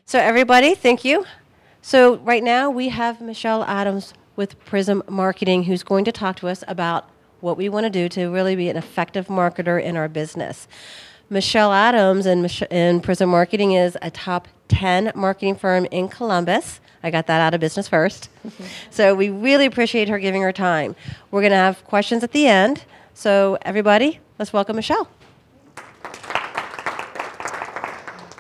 So everybody, thank you. So right now we have Michelle Adams with Prism Marketing who's going to talk to us about what we want to do to really be an effective marketer in our business. Michelle Adams and Prism Marketing is a top 10 marketing firm in Columbus. I got that out of business first. So we really appreciate her giving her time. We're going to have questions at the end. So everybody, let's welcome Michelle.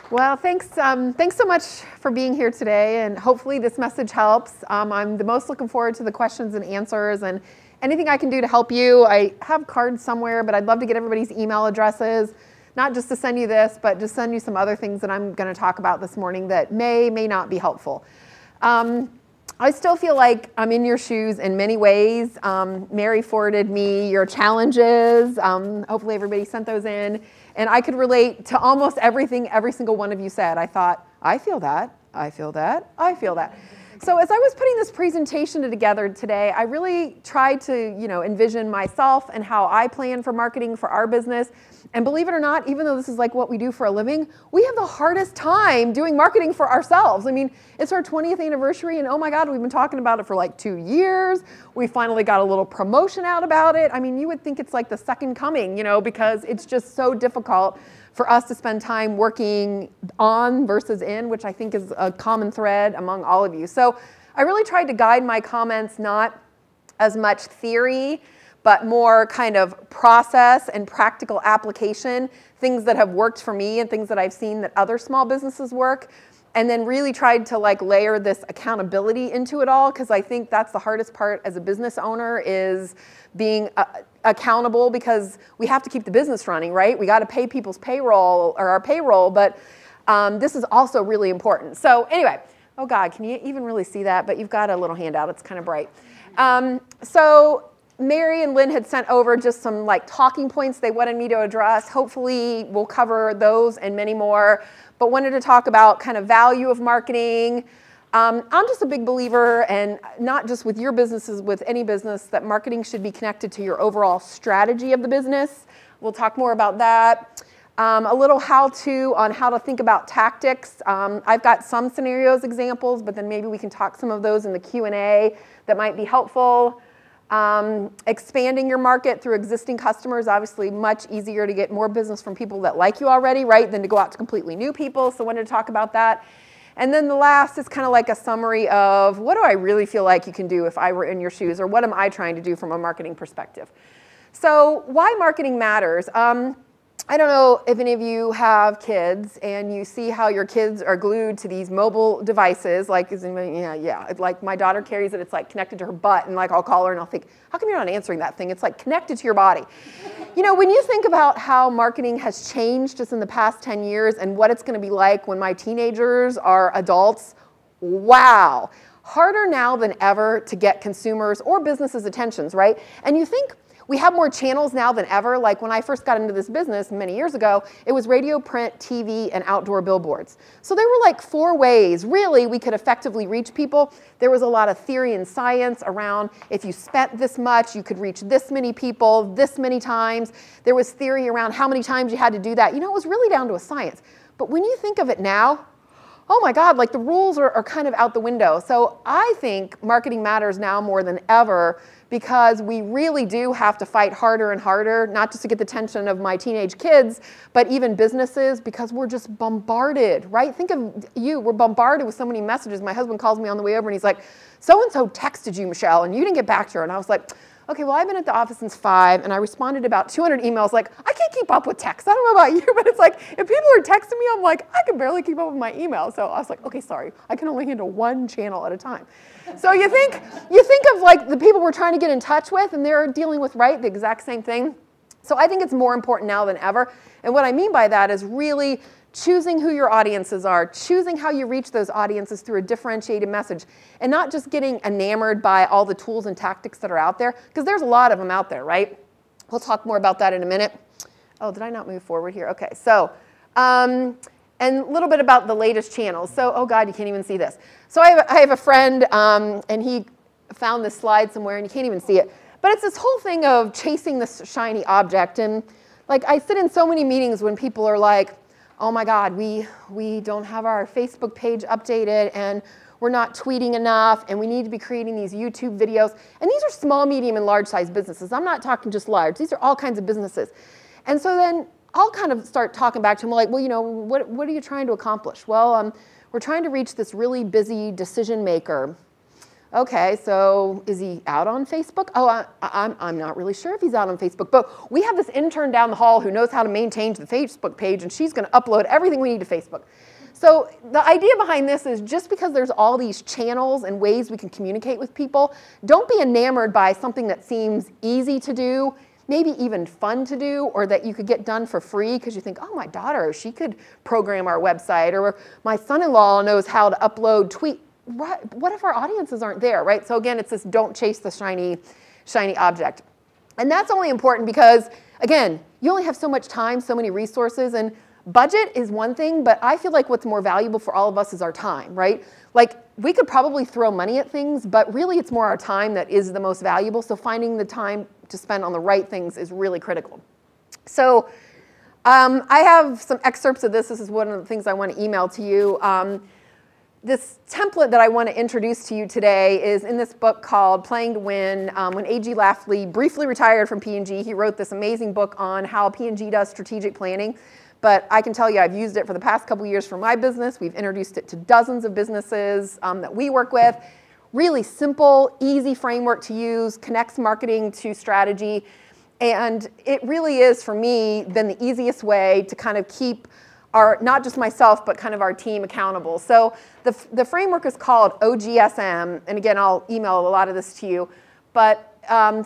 Well, thanks so much for being here today, and hopefully this message helps. I'm the most looking forward to the questions and answers, and anything I can do to help you. I have cards somewhere, but I'd love to get everybody's email addresses, not just to send you this, but just send you some other things that I'm going to talk about this morning that may not be helpful. I still feel like I'm in your shoes in many ways. Mary forwarded me your challenges. Hopefully everybody sent those in. And I could relate to almost everything every single one of you said. I thought, I feel that, I feel that, I feel that. So as I was putting this presentation together today, I really tried to, envision myself and how I plan for marketing for our business. And believe it or not, even though this is like what we do for a living, we have the hardest time doing marketing for ourselves. I mean, it's our 20th anniversary, and oh my God, we've been talking about it for like 2 years. We finally got a little promotion out about it. I mean, you would think it's like the second coming, because it's just so difficult for us to spend time working on versus in, which I think is a common thread among all of you. So I really tried to guide my comments not as much theory, but more kind of process and practical application, things that have worked for me and things that I've seen that other small businesses work. And then really tried to layer this accountability into it all, because I think that's the hardest part as a business owner is being accountable, because we have to keep the business running, right? We got to pay people's payroll or our payroll, but this is also really important. So anyway, oh God, can you even really see that? But you've got a little handout, it's kind of bright. So Mary and Lynn had sent over just some talking points they wanted me to address. Hopefully we'll cover those and many more, but wanted to talk about kind of value of marketing. I'm just a big believer, and not just with your businesses, with any business, that marketing should be connected to your overall strategy of the business. We'll talk more about that. A little how-to on how to think about tactics. I've got some scenarios examples, but then maybe we can talk some of those in the Q&A that might be helpful. Expanding your market through existing customers, obviously much easier to get more business from people that like you already, right, than to go out to completely new people. So I wanted to talk about that. And then the last is kind of like a summary of what do I really feel like you can do if I were in your shoes, or what am I trying to do from a marketing perspective. So why marketing matters. I don't know if any of you have kids and you see how your kids are glued to these mobile devices. Like my daughter carries it. It's connected to her butt, and I'll call her and I'll think, how come you're not answering that thing? It's connected to your body. When you think about how marketing has changed just in the past 10 years and what it's going to be like when my teenagers are adults, wow. Harder now than ever to get consumers or businesses' attentions, right? And you think, we have more channels now than ever. Like when I first got into this business many years ago, it was radio, print, TV, and outdoor billboards. So there were 4 ways, really, we could effectively reach people. There was a lot of theory and science around if you spent this much, you could reach this many people, this many times. There was theory around how many times you had to do that. It was really down to a science. But when you think of it now, oh my God, the rules are kind of out the window. So I think marketing matters now more than ever, because we really do have to fight harder and harder, not just to get the attention of my teenage kids, but even businesses, because we're just bombarded, right? Think of you, we're bombarded with so many messages. My husband calls me on the way over and he's like, so-and-so texted you, Michelle, and you didn't get back to her. And I was like, okay, well, I've been at the office since 5, and I responded to about 200 emails. I can't keep up with text. I don't know about you, but it's if people are texting me, I'm I can barely keep up with my email. So I was like, okay, sorry, I can only handle 1 channel at a time. So you think of the people we're trying to get in touch with, and they're dealing with, right, the exact same thing. So I think it's more important now than ever. And what I mean by that is really choosing who your audiences are, choosing how you reach those audiences through a differentiated message, and not just getting enamored by all the tools and tactics that are out there, because there's a lot of them out there, right? We'll talk more about that in a minute. Oh, did I not move forward here? Okay, so, and a little bit about the latest channels. So, oh God, you can't even see this. So I have a friend, and he found this slide somewhere, and you can't even see it. But it's this whole thing of chasing this shiny object. And I sit in so many meetings when people are like, oh my God, we don't have our Facebook page updated, and we're not tweeting enough, and we need to be creating these YouTube videos. And these are small, medium, and large size businesses. I'm not talking just large. These are all kinds of businesses. And so then I'll kind of start talking back to them like, well, you know, what are you trying to accomplish? Well, we're trying to reach this really busy decision maker. Okay, so is he out on Facebook? Oh, I'm not really sure if he's out on Facebook, but we have this intern down the hall who knows how to maintain the Facebook page, and she's going to upload everything we need to Facebook. So the idea behind this is just because there's all these channels and ways we can communicate with people, don't be enamored by something that seems easy to do, maybe even fun to do, or that you could get done for free because you think, oh, my daughter, she could program our website, or my son-in-law knows how to upload tweet. What if our audiences aren't there, right? So again, it's this don't chase the shiny object. And that's only important because, again, you only have so much time, so many resources, and budget is one thing, but I feel like what's more valuable for all of us is our time, right? Like, we could probably throw money at things, but really it's more our time that is the most valuable, so finding the time to spend on the right things is really critical. So I have some excerpts of this. This is one of the things I want to email to you. This template that I want to introduce to you today is in this book called Playing to Win. When A.G. Lafley briefly retired from P&G, he wrote this amazing book on how P&G does strategic planning. But I can tell you I've used it for the past couple years for my business. We've introduced it to dozens of businesses that we work with. Really simple, easy framework to use, connects marketing to strategy. And it really is, for me, been the easiest way to kind of keep not just myself, but kind of our team accountable. So the framework is called OGSM, and again, I'll email a lot of this to you, but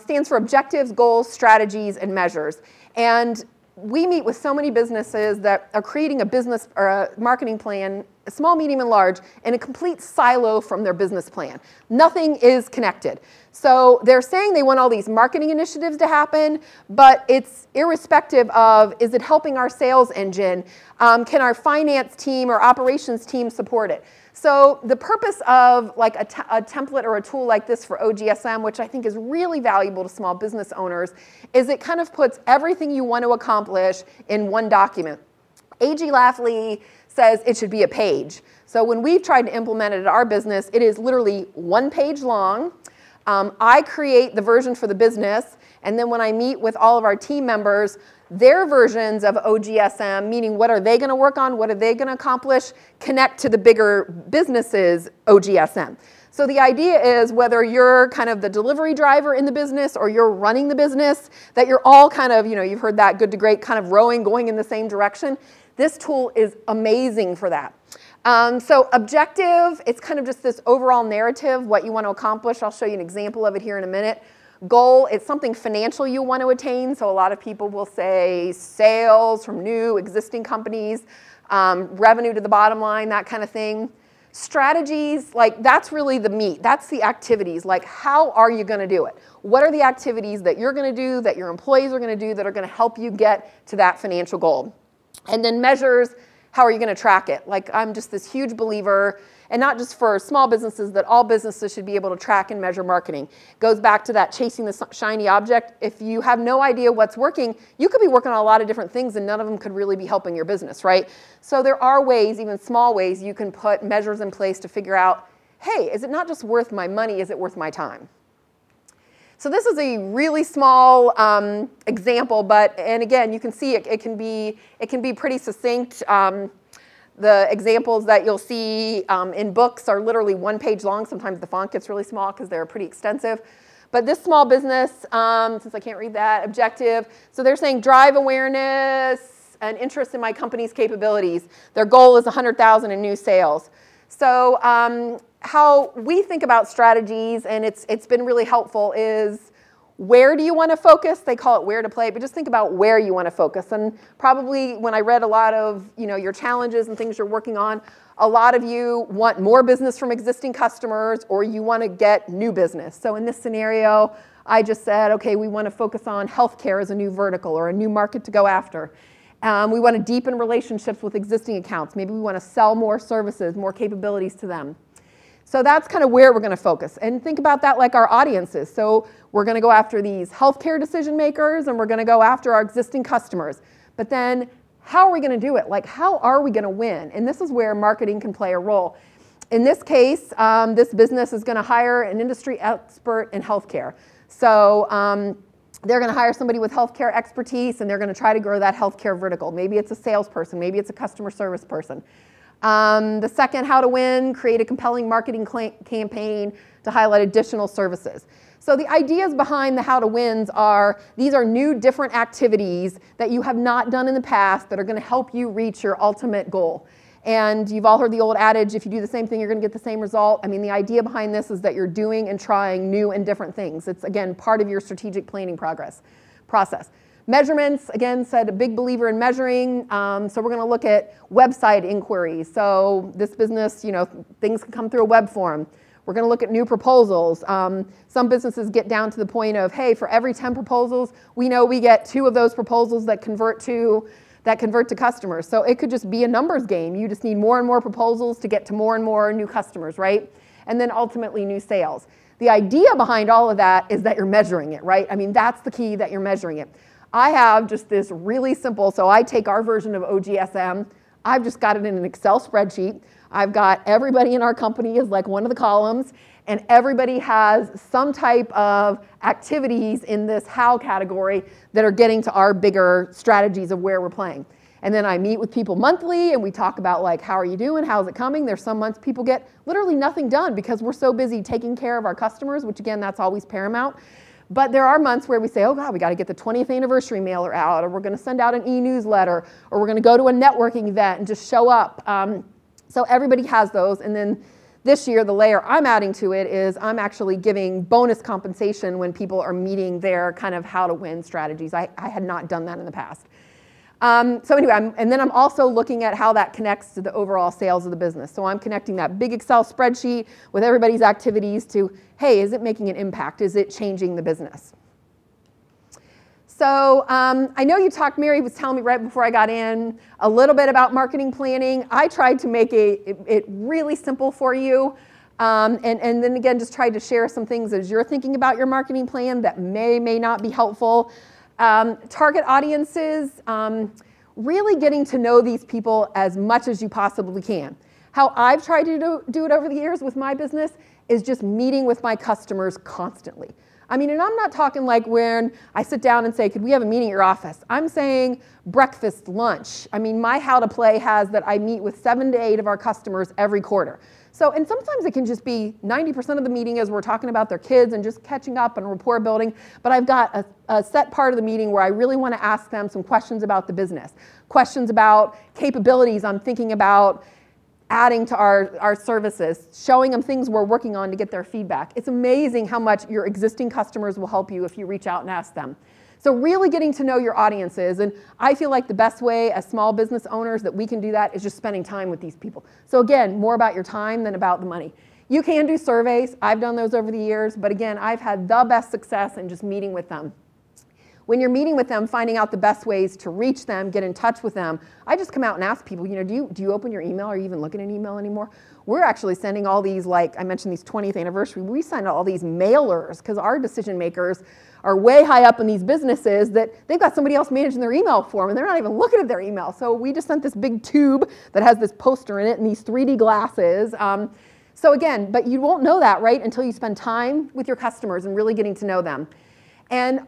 stands for Objectives, Goals, Strategies, and Measures. And we meet with so many businesses that are creating a business or a marketing plan, small, medium, and large, in a complete silo from their business plan. Nothing is connected. So they're saying they want all these marketing initiatives to happen, but it's irrespective of, is it helping our sales engine? Can our finance team or operations team support it? So the purpose of like a template or a tool like this for OGSM, which I think is really valuable to small business owners, is it kind of puts everything you want to accomplish in one document. A.G. Lafley says it should be a page. So when we've tried to implement it at our business, it is literally one page long. I create the version for the business, and then when I meet with all of our team members, their versions of OGSM, meaning what are they going to work on, what are they going to accomplish, connect to the bigger business's OGSM. So the idea is whether you're kind of the delivery driver in the business or you're running the business, that you're all kind of, you know, you've heard that good to great, kind of rowing, going in the same direction. This tool is amazing for that. So objective, it's kind of just this overall narrative, what you want to accomplish. I'll show you an example of it here in a minute. Goal, it's something financial you want to attain. So a lot of people will say sales from new, existing companies, revenue to the bottom line, that kind of thing. Strategies, like that's really the meat. That's the activities. Like, how are you going to do it? What are the activities that you're going to do, that your employees are going to do, that are going to help you get to that financial goal? And then measures, how are you going to track it? Like, I'm just this huge believer, and not just for small businesses, that all businesses should be able to track and measure marketing. Goes back to that chasing the shiny object. If you have no idea what's working, you could be working on a lot of different things and none of them could really be helping your business, right? So there are ways, even small ways, you can put measures in place to figure out, hey, is it not just worth my money, is it worth my time? So this is a really small example, and again, you can see it can be pretty succinct. The examples that you'll see in books are literally one page long. Sometimes the font gets really small because they're pretty extensive. But this small business, since I can't read that, objective, so they're saying drive awareness and interest in my company's capabilities. Their goal is 100,000 in new sales. So how we think about strategies, and it's been really helpful, is where do you want to focus? They call it where to play, but just think about where you want to focus. And probably when I read a lot of your challenges and things you're working on, a lot of you want more business from existing customers or you want to get new business. So in this scenario, I just said, okay, we want to focus on healthcare as a new vertical or a new market to go after. We want to deepen relationships with existing accounts. Maybe we want to sell more services, more capabilities to them. So that's kind of where we're going to focus. And think about that like our audiences. So we're going to go after these healthcare decision makers and we're going to go after our existing customers. But then how are we going to do it? Like, how are we going to win? And this is where marketing can play a role. In this case, this business is going to hire an industry expert in healthcare. So they're going to hire somebody with healthcare expertise, and they're going to try to grow that healthcare vertical. Maybe it's a salesperson, maybe it's a customer service person. The second, how to win, create a compelling marketing campaign to highlight additional services. So the ideas behind the how to wins are, these are new, different activities that you have not done in the past that are going to help you reach your ultimate goal. And you've all heard the old adage, if you do the same thing, you're going to get the same result. I mean, the idea behind this is that you're doing and trying new and different things. It's, again, part of your strategic planning process. Measurements, again, said a big believer in measuring. So we're going to look at website inquiries. So this business, you know, things can come through a web form. We're going to look at new proposals. Some businesses get down to the point of, hey, for every 10 proposals, we know we get 2 of those proposals that convert to customers. So it could just be a numbers game. You just need more and more proposals to get to more and more new customers, right? And then ultimately new sales. The idea behind all of that is that you're measuring it, right? I mean, that's the key, that you're measuring it. I have just this really simple, so I take our version of OGSM. I've just got it in an Excel spreadsheet. I've got everybody in our company is like one of the columns, and everybody has some type of activities in this how category that are getting to our bigger strategies of where we're playing. And then I meet with people monthly, and we talk about, like, how are you doing? How's it coming? There's some months people get literally nothing done because we're so busy taking care of our customers, which again, that's always paramount. But there are months where we say, oh God, we got to get the 20th anniversary mailer out, or we're going to send out an e-newsletter, or we're going to go to a networking event and just show up. So everybody has those. And then this year, the layer I'm adding to it is I'm actually giving bonus compensation when people are meeting their kind of how to win strategies. I had not done that in the past. So anyway, and then I'm also looking at how that connects to the overall sales of the business. So I'm connecting that big Excel spreadsheet with everybody's activities to, hey, is it making an impact? Is it changing the business? So I know you talked, Mary was telling me right before I got in a little bit about marketing planning. I tried to make it really simple for you. And then again, just tried to share some things as you're thinking about your marketing plan that may not be helpful. Target audiences, really getting to know these people as much as you possibly can. How I've tried to do it over the years with my business is just meeting with my customers constantly. I mean, and I'm not talking like when I sit down and say, could we have a meeting at your office? I'm saying breakfast, lunch. I mean, my how to play has that I meet with 7 to 8 of our customers every quarter. So, and sometimes it can just be 90% of the meeting is we're talking about their kids and just catching up and rapport building. But I've got a set part of the meeting where I really want to ask them some questions about the business, questions about capabilities I'm thinking about adding to our services, showing them things we're working on to get their feedback. It's amazing how much your existing customers will help you if you reach out and ask them. So really getting to know your audiences, and I feel like the best way as small business owners that we can do that is just spending time with these people. So again, more about your time than about the money. You can do surveys. I've done those over the years, but again, I've had the best success in just meeting with them. When you're meeting with them, finding out the best ways to reach them, get in touch with them, I just come out and ask people, you know, do you open your email? Are you even looking at email anymore? We're actually sending all these, like I mentioned, these 20th anniversary, we send out all these mailers because our decision makers are way high up in these businesses that they've got somebody else managing their email for them and they're not even looking at their email. So we just sent this big tube that has this poster in it and these 3D glasses. So again, but you won't know that, right, until you spend time with your customers and really getting to know them. And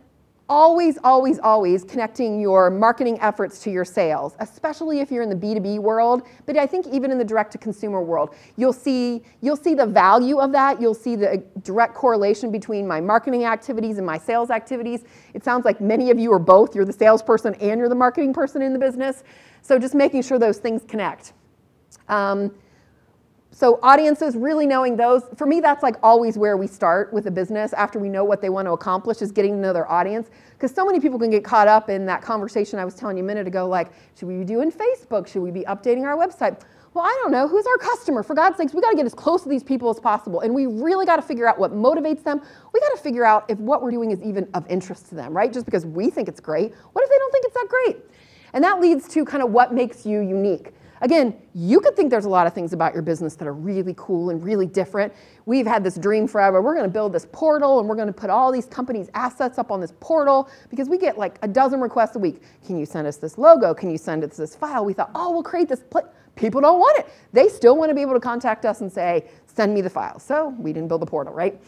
always, always, always connecting your marketing efforts to your sales, especially if you're in the B2B world, but I think even in the direct-to-consumer world. You'll see the value of that. You'll see the direct correlation between my marketing activities and my sales activities. It sounds like many of you are both. You're the salesperson and you're the marketing person in the business. So just making sure those things connect. So audiences, really knowing those, for me, that's like always where we start with a business after we know what they want to accomplish is getting to know their audience. Because so many people can get caught up in that conversation I was telling you a minute ago, like, should we be doing Facebook? Should we be updating our website? Well, I don't know. Who's our customer? For God's sakes, we got to get as close to these people as possible. And we really got to figure out what motivates them. We got to figure out if what we're doing is even of interest to them, right? Just because we think it's great. What if they don't think it's that great? And that leads to kind of what makes you unique. Again, you could think there's a lot of things about your business that are really cool and really different. We've had this dream forever. We're going to build this portal and we're going to put all these companies' assets up on this portal because we get like a dozen requests a week. Can you send us this logo? Can you send us this file? We thought, oh, we'll create this. People don't want it. They still want to be able to contact us and say, send me the file. So we didn't build the portal, right?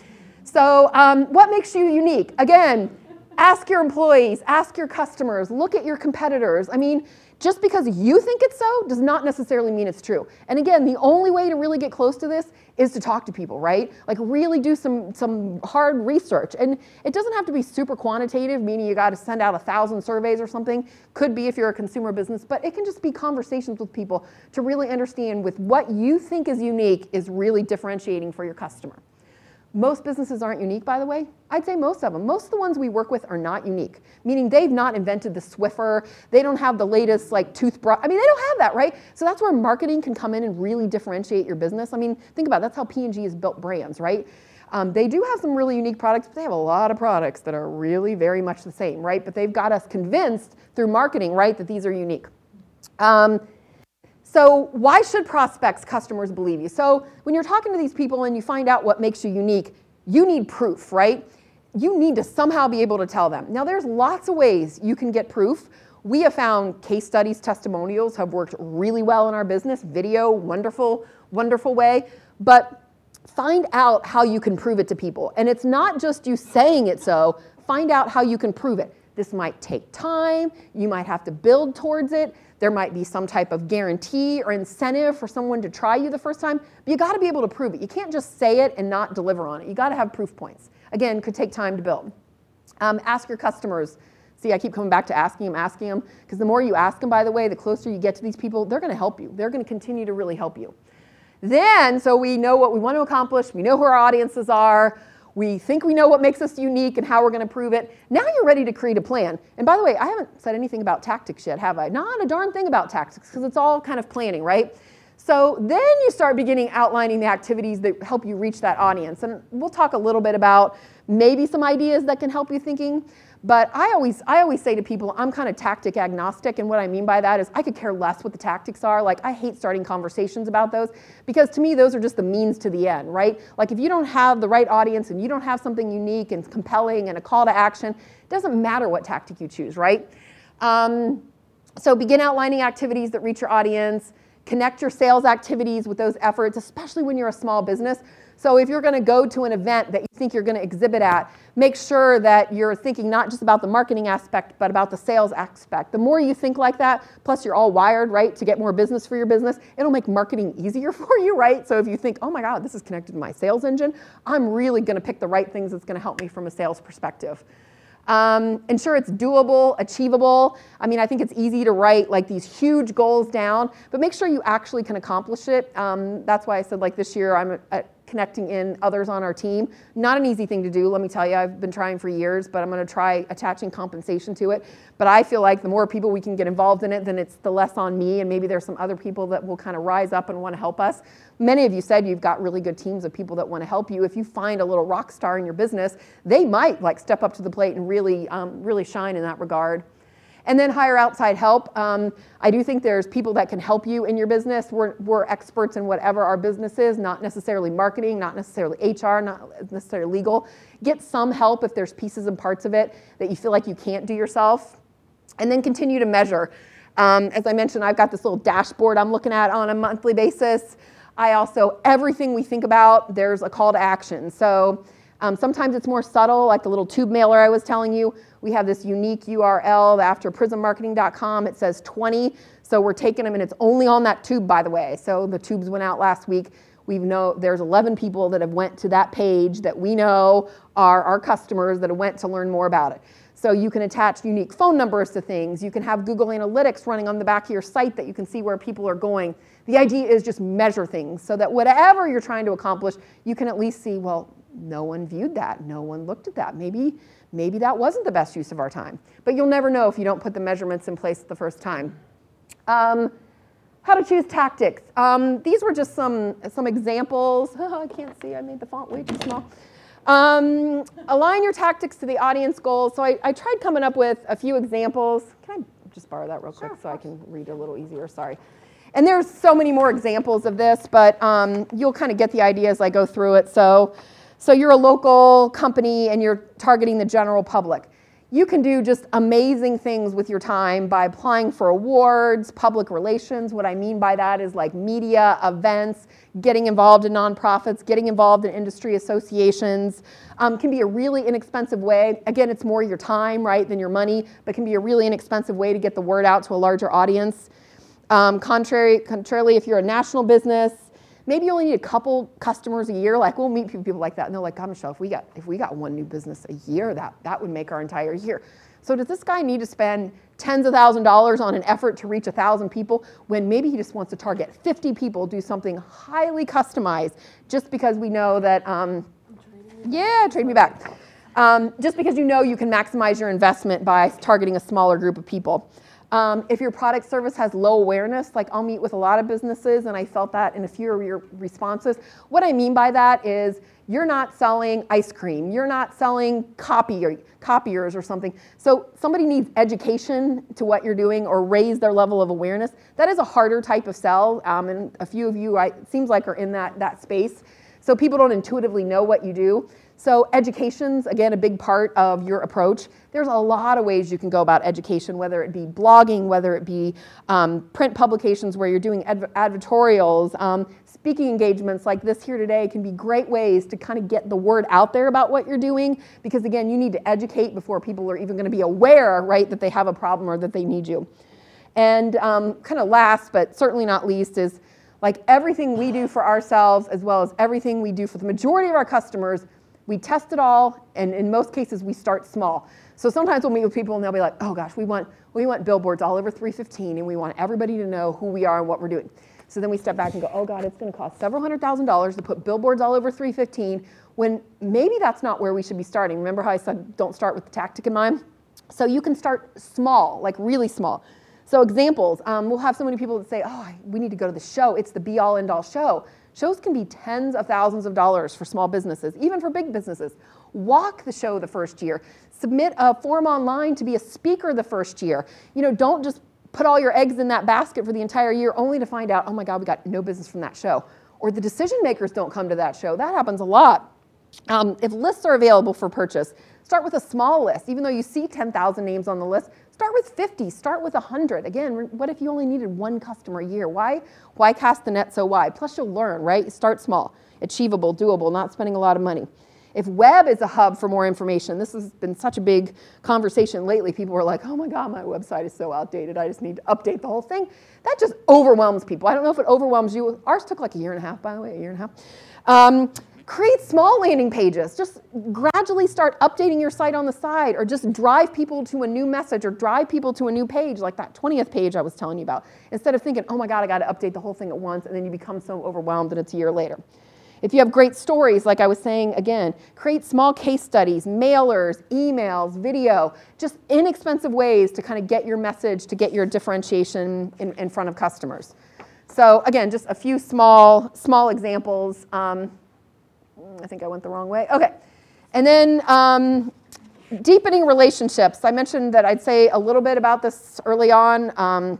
So what makes you unique? Again, ask your employees, ask your customers, look at your competitors. I mean, just because you think it's so does not necessarily mean it's true. And again, the only way to really get close to this is to talk to people, right? Like really do some hard research. And it doesn't have to be super quantitative, meaning you got to send out 1,000 surveys or something. Could be if you're a consumer business, but it can just be conversations with people to really understand with what you think is unique is really differentiating for your customer. Most businesses aren't unique, by the way. I'd say most of them. Most of the ones we work with are not unique, meaning they've not invented the Swiffer. They don't have the latest like toothbrush. I mean, they don't have that, right? So that's where marketing can come in and really differentiate your business. I mean, think about it. That's how P&G has built brands, right? They do have some really unique products, but they have a lot of products that are really very much the same, right? But they've got us convinced through marketing, right, that these are unique. So why should prospects, customers believe you? So when you're talking to these people and you find out what makes you unique, you need proof, right? You need to somehow be able to tell them. Now there's lots of ways you can get proof. We have found case studies, testimonials have worked really well in our business. Video, wonderful, wonderful way. But find out how you can prove it to people. And it's not just you saying it so, find out how you can prove it. This might take time. You might have to build towards it. There might be some type of guarantee or incentive for someone to try you the first time. But you got to be able to prove it. You can't just say it and not deliver on it. You got to have proof points. Again, could take time to build. Ask your customers. See, I keep coming back to asking them, because the more you ask them, by the way, the closer you get to these people, they're going to help you. They're going to continue to really help you. Then, so we know what we want to accomplish. We know who our audiences are. We think we know what makes us unique and how we're going to prove it. Now you're ready to create a plan. And by the way, I haven't said anything about tactics yet, have I? Not a darn thing about tactics, because it's all kind of planning, right? So then you start beginning outlining the activities that help you reach that audience. And we'll talk a little bit about maybe some ideas that can help you thinking. But I always say to people, I'm kind of tactic agnostic, and what I mean by that is I could care less what the tactics are. Like, I hate starting conversations about those, because to me, those are just the means to the end, right? Like, if you don't have the right audience and you don't have something unique and compelling and a call to action, it doesn't matter what tactic you choose, right? So begin outlining activities that reach your audience. Connect your sales activities with those efforts, especially when you're a small business. So if you're going to go to an event that you think you're going to exhibit at, make sure that you're thinking not just about the marketing aspect, but about the sales aspect. The more you think like that, plus you're all wired, right, to get more business for your business, it'll make marketing easier for you, right? So if you think, oh my God, this is connected to my sales engine, I'm really going to pick the right things that's going to help me from a sales perspective. Ensure it's doable, achievable. I mean, I think it's easy to write like these huge goals down, but make sure you actually can accomplish it. That's why I said, like, this year I'm connecting in others on our team. Not an easy thing to do, let me tell you. I've been trying for years, but I'm going to try attaching compensation to it. But I feel like the more people we can get involved in it, then it's the less on me, and maybe there's some other people that will kind of rise up and want to help us. Many of you said you've got really good teams of people that want to help you. If you find a little rock star in your business, they might like step up to the plate and really, really shine in that regard. And then hire outside help. I do think there's people that can help you in your business. We're experts in whatever our business is, not necessarily marketing, not necessarily HR, not necessarily legal. Get some help if there's pieces and parts of it that you feel like you can't do yourself. And then continue to measure. As I mentioned, I've got this little dashboard I'm looking at on a monthly basis. I also, everything we think about, there's a call to action. So sometimes it's more subtle, like the little tube mailer I was telling you. We have this unique URL after prismmarketing.com. It says 20, so we're taking them, and it's only on that tube, by the way. So the tubes went out last week. We know there's 11 people that have went to that page that we know are our customers that have went to learn more about it. So you can attach unique phone numbers to things. You can have Google Analytics running on the back of your site that you can see where people are going. The idea is just measure things so that whatever you're trying to accomplish, you can at least see, well, no one viewed that. No one looked at that. Maybe that wasn't the best use of our time. But you'll never know if you don't put the measurements in place the first time. How to choose tactics. These were just some examples. Oh, I can't see. I made the font way too small. Align your tactics to the audience goals. So I tried coming up with a few examples. Can I just borrow that real quick so I can read a little easier? Sorry. And there's so many more examples of this, but you'll kind of get the idea as I go through it. So you're a local company and you're targeting the general public. You can do just amazing things with your time by applying for awards, public relations. What I mean by that is like media, events, getting involved in nonprofits, getting involved in industry associations. Can be a really inexpensive way. Again, it's more your time, right, than your money, but can be a really inexpensive way to get the word out to a larger audience. Contrarily, if you're a national business, maybe you only need a couple customers a year. Like we'll meet people like that, and they're like, "God, Michelle, if we got one new business a year, that would make our entire year." So does this guy need to spend tens of thousands of dollars on an effort to reach 1,000 people when maybe he just wants to target 50 people, do something highly customized, just because we know that? Yeah, trade me back. Just because you know you can maximize your investment by targeting a smaller group of people. If your product service has low awareness, like I'll meet with a lot of businesses, and I felt that in a few of your responses. What I mean by that is you're not selling ice cream. You're not selling copiers or something. So somebody needs education to what you're doing or raise their level of awareness. That is a harder type of sell, and a few of you, it seems like, are in that space. So people don't intuitively know what you do. So education's, again, a big part of your approach. There's a lot of ways you can go about education, whether it be blogging, whether it be print publications where you're doing advertorials, speaking engagements like this here today can be great ways to kind of get the word out there about what you're doing, because again, you need to educate before people are even going to be aware, right, that they have a problem or that they need you. And kind of last, but certainly not least, is like everything we do for ourselves as well as everything we do for the majority of our customers, we test it all, and in most cases, we start small. So sometimes we'll meet with people and they'll be like, oh gosh, we want billboards all over 315 and we want everybody to know who we are and what we're doing. So then we step back and go, oh God, it's gonna cost several $100,000 to put billboards all over 315, when maybe that's not where we should be starting. Remember how I said don't start with the tactic in mind? So you can start small, like really small. So examples, we'll have so many people that say, oh, we need to go to the show. It's the be-all, end-all show. Shows can be tens of thousands of dollars for small businesses, even for big businesses. Walk the show the first year. Submit a form online to be a speaker the first year. You know, don't just put all your eggs in that basket for the entire year only to find out, oh my God, we got no business from that show. Or the decision makers don't come to that show. That happens a lot. If lists are available for purchase, start with a small list. Even though you see 10,000 names on the list, start with 50, start with 100. Again, what if you only needed one customer a year? Why cast the net so wide? Plus you'll learn, right? Start small, achievable, doable, not spending a lot of money. If web is a hub for more information, this has been such a big conversation lately. People are like, oh my God, my website is so outdated. I just need to update the whole thing. That just overwhelms people. I don't know if it overwhelms you. Ours took like a year and a half, by the way, a year and a half. Create small landing pages. Just gradually start updating your site on the side, or just drive people to a new message or drive people to a new page, like that 20th page I was telling you about. Instead of thinking, oh my God, I got to update the whole thing at once, and then you become so overwhelmed that it's a year later. If you have great stories, like I was saying, again, create small case studies, mailers, emails, video, just inexpensive ways to kind of get your message, to get your differentiation in front of customers. So again, just a few small examples. I think I went the wrong way. Okay. And then deepening relationships. I mentioned that I'd say a little bit about this early on.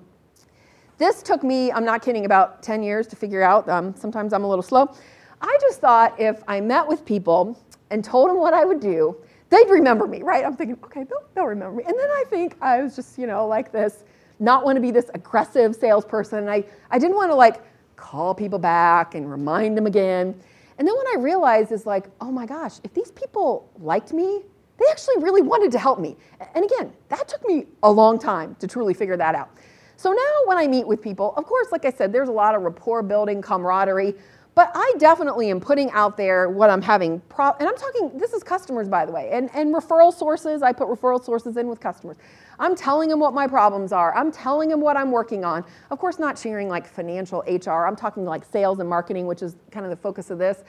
This took me, I'm not kidding, about 10 years to figure out. Sometimes I'm a little slow. I just thought if I met with people and told them what I would do, they'd remember me, right? I'm thinking, okay, they'll remember me. And then I think I was just, like this, not want to be this aggressive salesperson. I didn't want to like call people back and remind them again. And then what I realized is like, oh my gosh, if these people liked me, they actually really wanted to help me. And again, that took me a long time to truly figure that out. So now when I meet with people, of course, like I said, there's a lot of rapport building, camaraderie, but I definitely am putting out there what I'm having, and I'm talking, this is customers, by the way, and referral sources. I put referral sources in with customers. I'm telling them what my problems are. I'm telling them what I'm working on. Of course, not sharing like financial HR. I'm talking like sales and marketing, which is kind of the focus of this.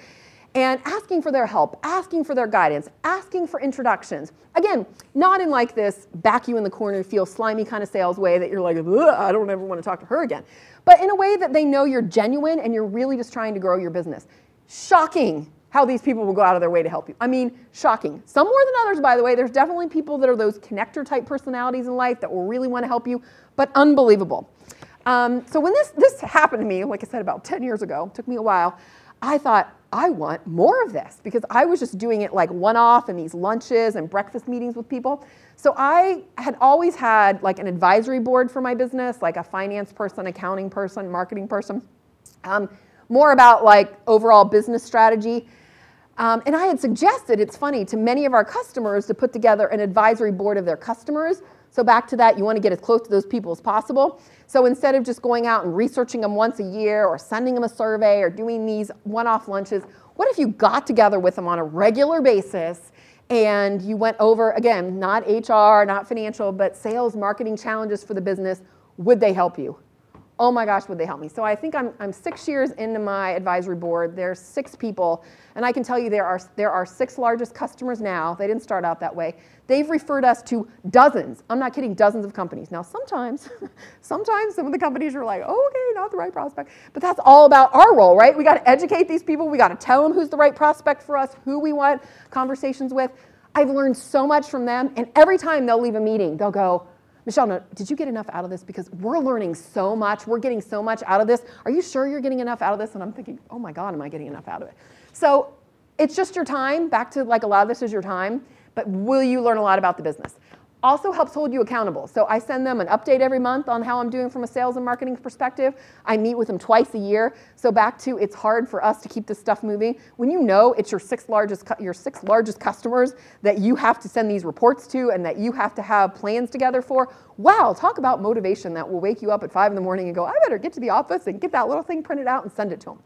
And asking for their help, asking for their guidance, asking for introductions. Again, not in like this back you in the corner, feel slimy kind of sales way that you're like, I don't ever want to talk to her again. But in a way that they know you're genuine and you're really just trying to grow your business. Shocking how these people will go out of their way to help you. I mean, shocking. Some more than others, by the way. There's definitely people that are those connector type personalities in life that will really want to help you, but unbelievable. So when this happened to me, like I said, about 10 years ago, took me a while, I thought, I want more of this because I was just doing it like one-off in these lunches and breakfast meetings with people. So I had always had like an advisory board for my business, like a finance person, accounting person, marketing person, more about like overall business strategy. And I had suggested, it's funny, to many of our customers to put together an advisory board of their customers. So back to that, you want to get as close to those people as possible. So instead of just going out and researching them once a year or sending them a survey or doing these one-off lunches, what if you got together with them on a regular basis and you went over, again, not HR, not financial, but sales, marketing challenges for the business? Would they help you? Oh my gosh, would they help me? So I think I'm 6 years into my advisory board. There's 6 people, and I can tell you there are 6 largest customers now. They didn't start out that way. They've referred us to dozens, I'm not kidding, dozens of companies. Now sometimes some of the companies are like, oh, okay, not the right prospect. But that's all about our role, right? We got to educate these people. We got to tell them who's the right prospect for us, who we want conversations with. I've learned so much from them, and every time they'll leave a meeting, they'll go, Michelle, did you get enough out of this? Because we're learning so much. We're getting so much out of this. Are you sure you're getting enough out of this? And I'm thinking, oh my God, am I getting enough out of it? So it's just your time. Back to like a lot of this is your time. But will you learn a lot about the business? Also helps hold you accountable. So I send them an update every month on how I'm doing from a sales and marketing perspective. I meet with them twice a year. So back to, it's hard for us to keep this stuff moving. When you know it's your six largest customers that you have to send these reports to and that you have to have plans together for, wow, talk about motivation that will wake you up at 5 in the morning and go, I better get to the office and get that little thing printed out and send it to them.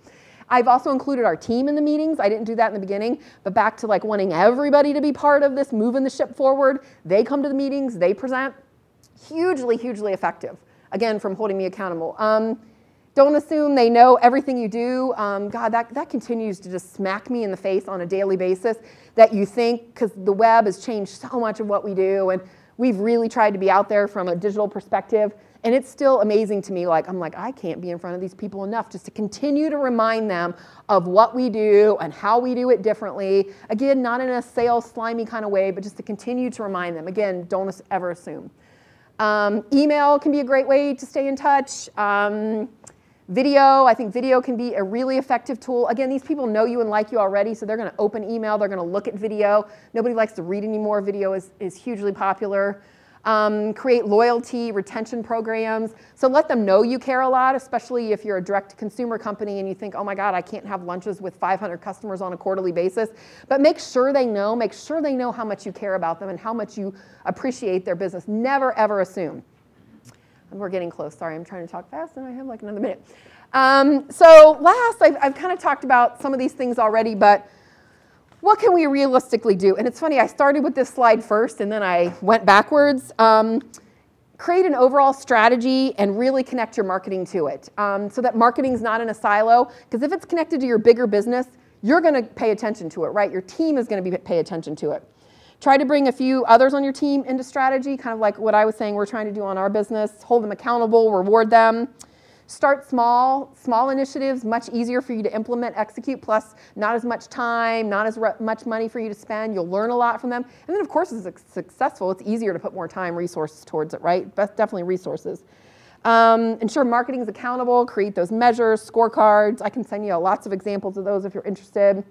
I've also included our team in the meetings. I didn't do that in the beginning, but back to like wanting everybody to be part of this, moving the ship forward. They come to the meetings, they present. Hugely, hugely effective. Again, from holding me accountable. Don't assume they know everything you do. God, that continues to just smack me in the face on a daily basis that you think, because the web has changed so much of what we do, and we've really tried to be out there from a digital perspective. And it's still amazing to me, I'm like, I can't be in front of these people enough just to continue to remind them of what we do and how we do it differently. Again, not in a sales slimy kind of way, but just to continue to remind them. Again, don't ever assume. Email can be a great way to stay in touch. Video, I think video can be a really effective tool. Again, these people know you and like you already, so they're going to open email, they're going to look at video. Nobody likes to read anymore. Video is hugely popular. Create loyalty, retention programs. So let them know you care a lot, especially if you're a direct-to-consumer company and you think, oh my God, I can't have lunches with 500 customers on a quarterly basis. But make sure they know how much you care about them and how much you appreciate their business. Never, ever assume. And we're getting close. Sorry, I'm trying to talk fast and I have like another minute. So last, I've kind of talked about some of these things already, but what can we realistically do? And it's funny, I started with this slide first and then I went backwards. Create an overall strategy and really connect your marketing to it so that marketing's not in a silo. Because if it's connected to your bigger business, you're going to pay attention to it, right? Your team is going to pay attention to it. Try to bring a few others on your team into strategy, kind of like what I was saying we're trying to do on our business. Hold them accountable, reward them. Start small initiatives, much easier for you to implement, execute, plus not as much time, not as much money for you to spend. You'll learn a lot from them. And then of course, if it's successful, it's easier to put more time, resources towards it, right? But definitely resources. Ensure marketing is accountable, create those measures, scorecards. I can send you lots of examples of those if you're interested.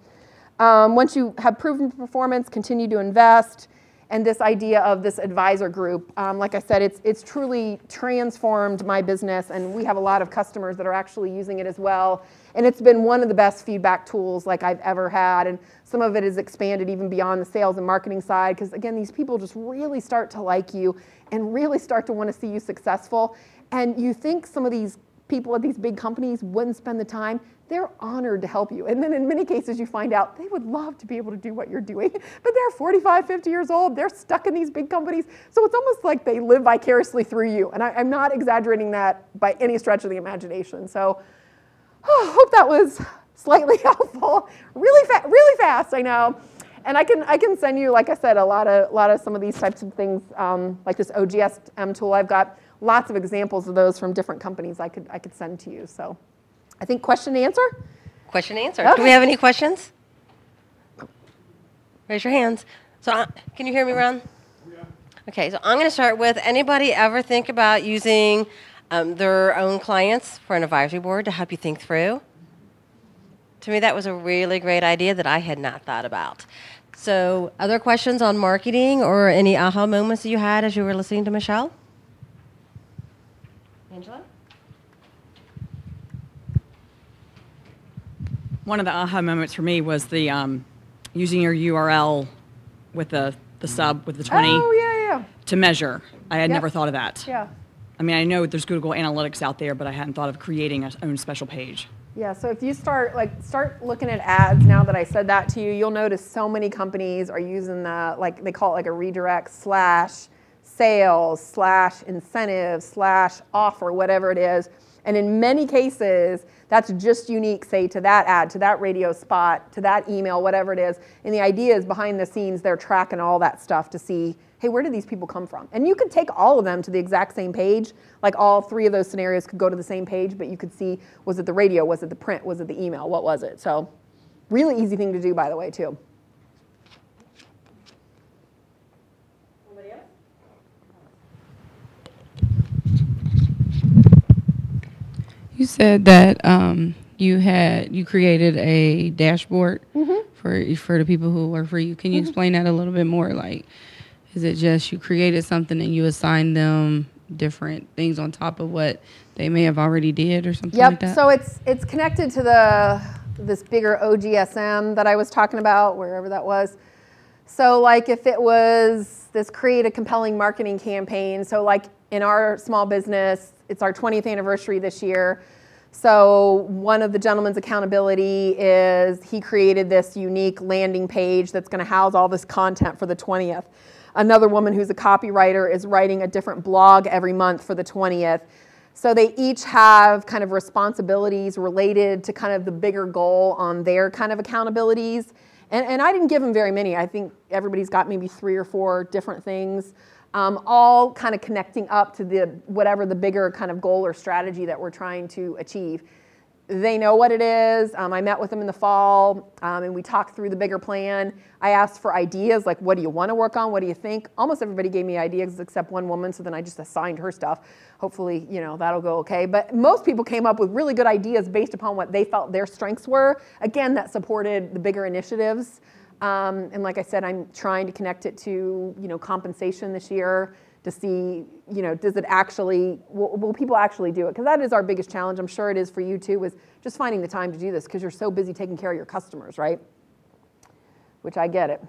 Once you have proven performance, continue to invest. And this idea of this advisor group, like I said, it's truly transformed my business, and we have a lot of customers that are actually using it as well. And it's been one of the best feedback tools like I've ever had, and some of it is expanded even beyond the sales and marketing side, because again, these people just really start to like you and really start to want to see you successful. And you think some of these people at these big companies wouldn't spend the time. They're honored to help you. And then in many cases you find out they would love to be able to do what you're doing, but they're 45, 50 years old. They're stuck in these big companies. So it's almost like they live vicariously through you. And I'm not exaggerating that by any stretch of the imagination. So hope that was slightly helpful. Really fast, I know. And I can send you, like I said, a lot of some of these types of things, like this OGSM tool. I've got lots of examples of those from different companies I could send to you. So I think question and answer? Question and answer. Okay. Do we have any questions? Raise your hands. So can you hear me, Ron? Yeah. Okay, so I'm going to start with, anybody ever think about using their own clients for an advisory board to help you think through. To me, that was a really great idea that I had not thought about. So, other questions on marketing or any aha moments that you had as you were listening to Michelle? Angela? One of the aha moments for me was the using your URL with the sub with the 20 to measure. I had never thought of that. Yeah. I mean, I know there's Google Analytics out there, but I hadn't thought of creating a own special page. Yeah, so if you start looking at ads now that I said that to you, you'll notice so many companies are using the, like they call it like a redirect /sales /incentive /offer, whatever it is. And in many cases, that's just unique, say, to that ad, to that radio spot, to that email, whatever it is. And the idea is behind the scenes, they're tracking all that stuff to see, hey, where did these people come from? And you could take all of them to the exact same page. Like all three of those scenarios could go to the same page, but you could see, was it the radio? Was it the print? Was it the email? What was it? So really easy thing to do, by the way, too. Anybody else? You said that you created a dashboard for the people who work for you. Can you explain that a little bit more? Like, is it just you created something and you assigned them different things on top of what they may have already did or something like that? So it's connected to this bigger OGSM that I was talking about, wherever that was. So like if it was this create a compelling marketing campaign, so like in our small business, it's our 20th anniversary this year. So one of the gentleman's accountability is he created this unique landing page that's going to house all this content for the 20th. Another woman who's a copywriter is writing a different blog every month for the 20th. So they each have kind of responsibilities related to kind of the bigger goal on their kind of accountabilities. And I didn't give them very many. I think everybody's got maybe 3 or 4 different things, all kind of connecting up to whatever the bigger kind of goal or strategy that we're trying to achieve. They know what it is. I met with them in the fall, and we talked through the bigger plan. I asked for ideas, like, what do you want to work on? What do you think? Almost everybody gave me ideas except one woman, so then I just assigned her stuff. Hopefully, that'll go okay. But most people came up with really good ideas based upon what they felt their strengths were. Again, that supported the bigger initiatives. And like I said, I'm trying to connect it to, compensation this year to see, does it actually, will people actually do it? Because that is our biggest challenge. I'm sure it is for you too, is just finding the time to do this because you're so busy taking care of your customers, right? Which I get it.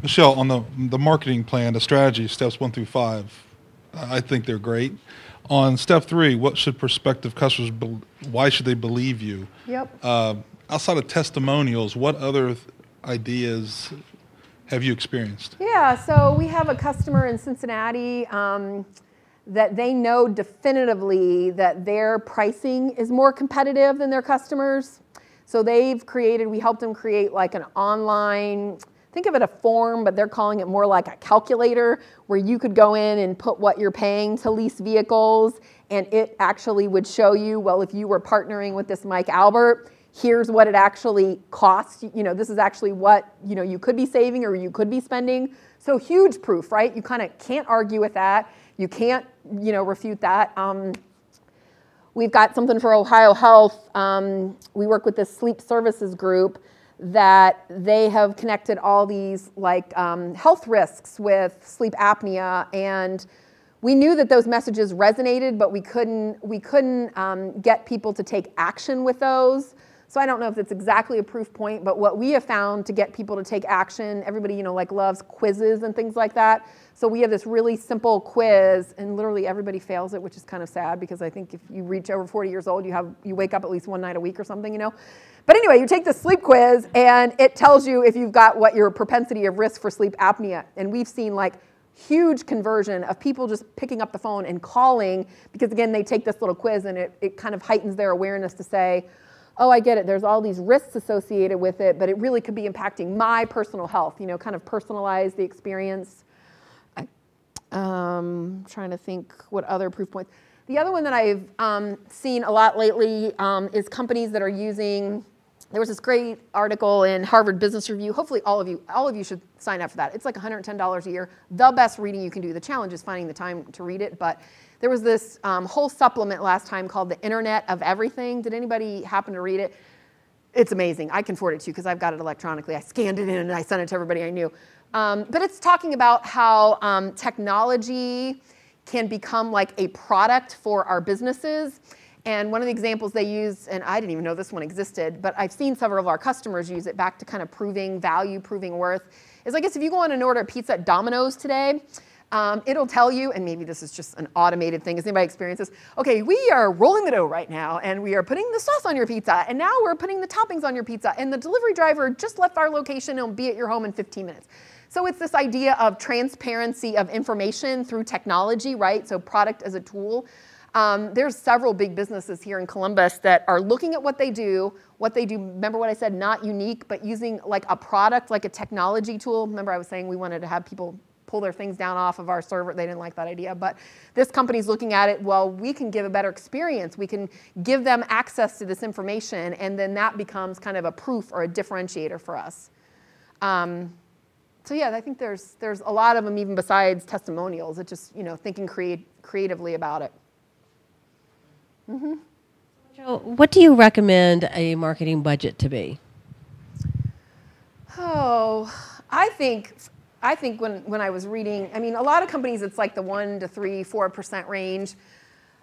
Michelle, on the marketing plan, the strategy, steps 1 through 5, I think they're great. On step 3, what should prospective customers, why should they believe you? Yep. Outside of testimonials, what other ideas have you experienced? Yeah, so we have a customer in Cincinnati that they know definitively that their pricing is more competitive than their customers. So we helped them create like an online, think of it a form, but they're calling it more like a calculator where you could go in and put what you're paying to lease vehicles and it actually would show you, well, if you were partnering with this Mike Albert, here's what it actually costs. This is actually what, you could be saving or you could be spending. So huge proof, right? You kind of can't argue with that. You can't, refute that. We've got something for Ohio Health. We work with this sleep services group that they have connected all these health risks with sleep apnea, and we knew that those messages resonated, but we couldn't get people to take action with those. So I don't know if it's exactly a proof point, but what we have found to get people to take action, everybody loves quizzes and things like that. So we have this really simple quiz, and literally everybody fails it, which is kind of sad because I think if you reach over 40 years old, you wake up at least one night a week or something, But anyway, you take the sleep quiz, and it tells you if you've got what your propensity of risk for sleep apnea. And we've seen huge conversion of people just picking up the phone and calling because, again, they take this little quiz, and it kind of heightens their awareness to say, oh, I get it. There's all these risks associated with it, but it really could be impacting my personal health, kind of personalize the experience. Trying to think what other proof points. The other one that I've seen a lot lately is companies that are using there was this great article in Harvard Business Review. Hopefully all of you should sign up for that. It's like $110 a year. The best reading you can do. The challenge is finding the time to read it. But there was this whole supplement last time called The Internet of Everything. Did anybody happen to read it? It's amazing. I can forward it to you because I've got it electronically. I scanned it in and I sent it to everybody I knew. But it's talking about how technology can become like a product for our businesses. And one of the examples they use, and I didn't even know this one existed, but I've seen several of our customers use it back to kind of proving value, proving worth, is I guess if you go on and order a pizza at Domino's today, it'll tell you, and maybe this is just an automated thing. Has anybody experienced this? Okay, we are rolling the dough right now, and we are putting the sauce on your pizza, and now we're putting the toppings on your pizza, and the delivery driver just left our location and will be at your home in 15 minutes. So it's this idea of transparency of information through technology, right? So product as a tool. There's several big businesses here in Columbus that are looking at what they do, remember what I said, not unique, but using like a product, like a technology tool. Remember I was saying we wanted to have people pull their things down off of our server. They didn't like that idea, but this company's looking at it, well, we can give a better experience. We can give them access to this information, and then that becomes kind of a proof or a differentiator for us. So yeah, I think there's a lot of them even besides testimonials. It's just, thinking creatively about it. Mm-hmm. Joe, what do you recommend a marketing budget to be? Oh, I think when I was reading, I mean, a lot of companies, it's like the 1 to 3, 4% range.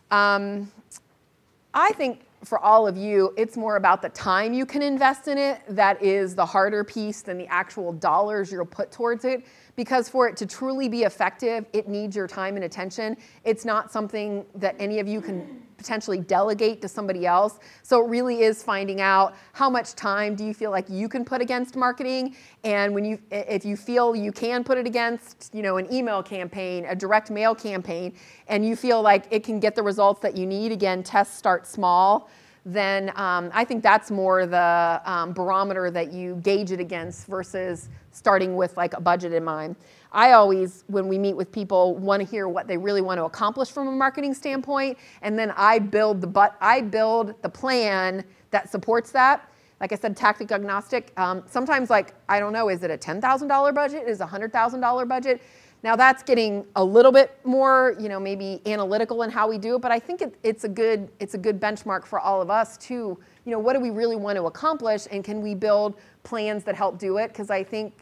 I think for all of you, it's more about the time you can invest in it that is the harder piece than the actual dollars you'll put towards it. Because for it to truly be effective, it needs your time and attention. It's not something that any of you can potentially delegate to somebody else. So it really is finding out how much time do you feel like you can put against marketing, and if you feel you can put it against, an email campaign, a direct mail campaign, and you feel like it can get the results that you need. Again, test start small. Then I think that's more the barometer that you gauge it against versus starting with like a budget in mind. I always, when we meet with people, want to hear what they really want to accomplish from a marketing standpoint, and then I build the plan that supports that. Like I said, tactic agnostic. Sometimes, I don't know, is it a $10,000 budget? Is it a $100,000 budget? Now that's getting a little bit more, maybe analytical in how we do it, but I think it's a good benchmark for all of us too. What do we really want to accomplish, and can we build plans that help do it? Because I think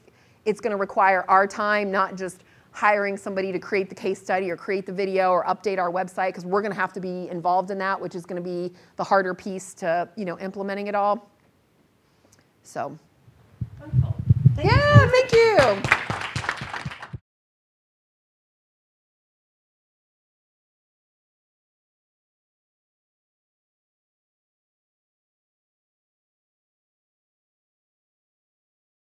it's going to require our time, not just hiring somebody to create the case study or create the video or update our website, because we're going to have to be involved in that, which is going to be the harder piece to, implementing it all. So. Wonderful. Thank you.